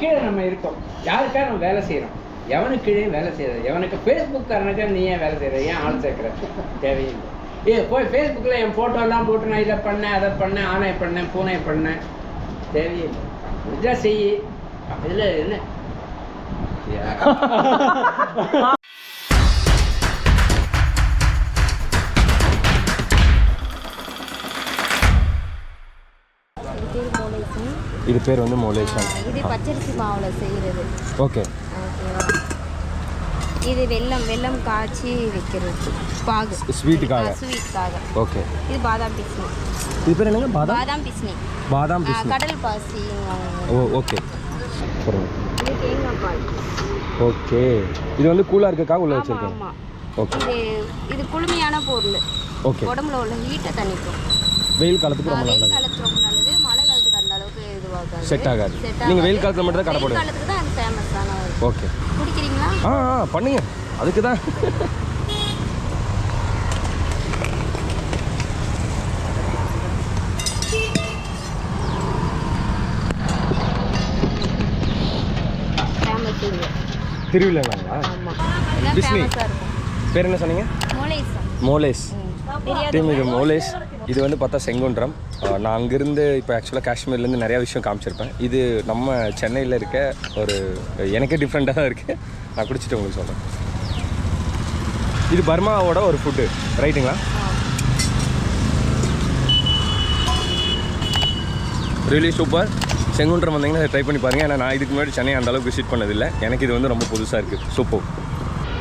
கீழே நம்ம இருக்கோம், யாருக்காக நம்ம வேலை செய்கிறோம், எவனுக்கு கீழே வேலை செய்யறது, எவனுக்கு ஃபேஸ்புக்காரனுக்கு நீ ஏன் வேலை செய்கிற, ஏன் ஆள் சேர்க்குற, தேவையில்லை. போய் ஃபேஸ்புக்கில் என் ஃபோட்டோலாம் போட்டு நான் இதை பண்ணேன் அதை பண்ணேன் ஆனை பண்ணேன் பூனை பண்ணேன், தேவையில்லை. முடிஞ்சா செய். இதில் என்ன இது பேர் வந்து மோலேஷன். இது பச்சரிசி மாவில் செய்கிறது. ஓகே. ஓகேவா. இது வெல்லம் காய்ச்சி வைக்கிறது பாகு ஸ்வீட்டுக்காக. ஓகே. இது பாதாம் பிஸ்னி. இது பேர் என்னங்க? பாதாம் பிஸ்னி. பாதாம் பிஸ்னி. கடல் பாசி. ஓகே. இது தேங்காய் பால். ஓகே. இது வந்து கூலாக இருக்கக்காக உள்ள வச்சிருக்கேன். ஆமாம். ஓகே. இது குளுமையான பொருள். ஓகே. உடம்புல உள்ள ஹீட்டை தணிக்கும். வெயில் காலத்துக்கு ரொம்ப நல்லது. வெயில் காலத்துக்கு ரொம்ப நல்லது. மழை காலத்துக்கு அந்த அளவுக்கு இதுவாகாது. செட் ஆகாது. நீங்கள் வெயில் காலத்தில் மட்டும் தான் கடை போடுங்க. வெயில் காலத்துக்கு தான் அது ஃபேமஸான. ஓகே. குடிக்கிறீங்களா? பண்ணுங்க. அதுக்கு தான். திருவிழாங்களா? பிஸ்னி. பேர் என்ன சொன்னீங்க? மோலேஸ். டீம் இது மோலேஸ். இது வந்து பார்த்தா செங்குன்றம். நான் அங்கேருந்து இப்போ ஆக்சுவலாக காஷ்மீர்லேருந்து நிறையா விஷயம் காமிச்சிருப்பேன். இது நம்ம சென்னையில் இருக்க ஒரு எனக்கே டிஃப்ரெண்ட்டாக தான் இருக்குது. நான் குடிச்சிட்டு உங்களுக்கு சொல்கிறேன். இது பர்மாவோட ஒரு ஃபுட்டு ரைட்டுங்களா? Really super. செங்குன்றம் வந்தீங்கன்னா ட்ரை பண்ணி பாருங்கள். ஏன்னா நான் இதுக்கு முன்னாடி சென்னை அந்த அளவுக்கு விசிட் பண்ணதில்லை. எனக்கு இது வந்து ரொம்ப புதுசாக இருக்குது. Super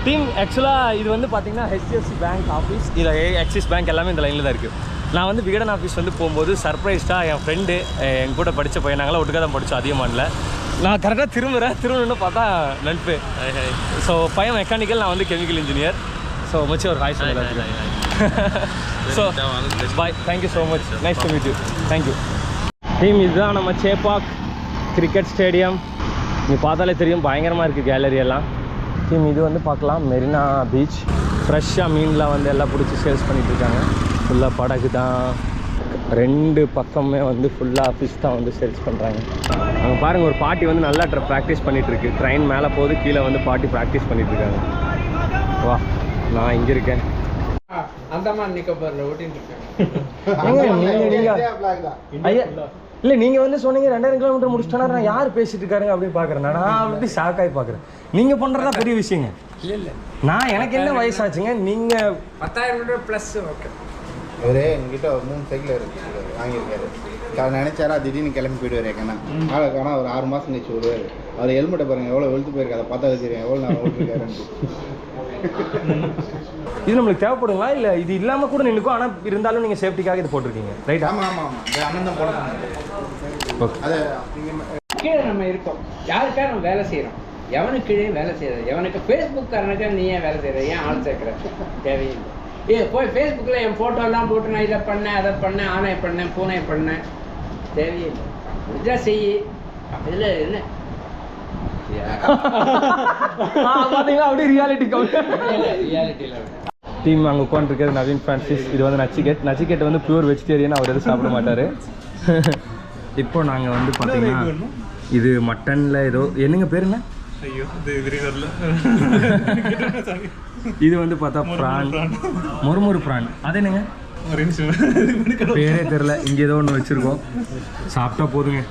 team. ஆக்சுவலாக இது வந்து பார்த்தீங்கன்னா HDFC பேங்க் ஆஃபீஸ். இதில் ஆக்சிஸ் பேங்க் எல்லாமே இந்த லைனில் தான் இருக்குது. நான் வந்து விகடன் ஆஃபீஸ் வந்து போகும்போது சர்ப்ரைஸ்டாக என் ஃப்ரெண்டு என் கூட படித்த பையனாங்களா ஒட்டுக்காக தான் படித்தோம் அதிகமானில். நான் கரெக்டாக திரும்பணுன்னு பார்த்தா நட்பு. ஸோ பையன் மெக்கானிக்கல், நான் வந்து கெமிக்கல் இன்ஜினியர். ஸோ மச்சி ஒரு ஹாய் சொல்லுங்கள். So bye. Thank you so much. Nice to meet you. Thank you team. இதுதான் நம்ம சேப்பாக் கிரிக்கெட் ஸ்டேடியம். நீங்கள் பார்த்தாலே தெரியும், பயங்கரமாக இருக்குது கேலரி எல்லாம். டீம் இது வந்து பார்க்கலாம் மெரினா பீச். ஃப்ரெஷ்ஷாக மீன்லாம் வந்து எல்லாம் பிடிச்சி சேல்ஸ் பண்ணிகிட்ருக்காங்க. ஃபுல்லாக படகு தான். 2 பக்கமே வந்து ஃபுல்லாக ஃபிஷ் தான் வந்து சேல்ஸ் பண்ணுறாங்க. அங்கே பாருங்கள், ஒரு பாட்டி வந்து நல்லா ப்ராக்டிஸ் பண்ணிகிட்ருக்கு. ட்ரெயின் மேலே போகுது, கீழே வந்து பாட்டி ப்ராக்டிஸ் பண்ணிகிட்ருக்காங்க. வா, நான் இங்கே இருக்கேன். அந்தமான் நிக்கோபார்ல ஓட்டிட்டு இருக்கேன். ஐயா இல்லை, நீங்கள் வந்து சொன்னீங்க 2000 கிலோமீட்டர் முடிச்சிட்டோன்னா நான் யார் பேசிட்டு இருக்காருங்க அப்படின்னு பார்க்குறேன். நான் அப்படி ஷாக்காகி பார்க்குறேன். நீங்கள் பண்ணுறதா பெரிய விஷயங்க. இல்லை நான் எனக்கு என்ன வயசாச்சுங்க? நீங்கள் 10,000 மீட்டர் ப்ளஸ். ஓகே. அவரே எங்கிட்ட 3 சைக்கிள் வாங்கியிருக்காரு. நினைச்சாரா திடீர்னு கிளம்பி போயிடுவார். ஏன்னா ஆனால் ஒரு 6 மாதம் கழிச்சு விடுவார். அவர் ஹெல்மெட்டை பாருங்கள் எவ்வளோ வெளுத்து போயிருக்கு. அதை பார்த்தா தெரியும் எவ்வளோ நான் ஓட்டிருக்காருன்னு. இது நம்மளுக்கு தேவைப்படுங்களா? இல்லை இது இல்லாமல் கூட நின்றுக்கும், ஆனால் இருந்தாலும் நீங்கள் சேஃப்டிக்காக இது போட்டிருக்கீங்க ரைட்? ஆமாம். அண்ணன் போட ஓகே. அதை கீழே நம்ம இருக்கோம், யாருக்காக நம்ம வேலை செய்கிறோம், எவனுக்கு கீழே வேலை செய்யறது, எவனுக்கு ஃபேஸ்புக்காரனுக்கு நீ ஏன் வேலை செய்கிற, ஏன் ஆள் சேர்க்குற, தேவையில்லை. போய் ஃபேஸ்புக்கில் என் ஃபோட்டோலாம் போட்டு நான் இதை பண்ணேன் அதை பண்ணேன் ஆனை பண்ணேன் பூனை பண்ணேன், தேவையில்லை. முடிஞ்சா செய். இதில் என்ன பார்த்தீங்களா? அப்படியே ரியாலிட்டியில் டீம் அங்கே உட்காந்துருக்கிறது நவீன் ஃப்ரான்சிஸ். இது வந்து நச்சிகேட் வந்து பியூர் வெஜிடேரியன். அவர் எதுவும் சாப்பிட மாட்டார். இப்போ நாங்கள் வந்து பார்த்தீங்கன்னா இது மட்டனில் ஏதோ என்னங்க பேருங்க? இது வந்து பார்த்தா ப்ரான், மொறுமொறு ப்ரான். அது என்னங்க பேரே தெரில. இங்கே ஏதோ ஒன்று வச்சுருக்கோம். சாப்பிட்டா போதுங்க.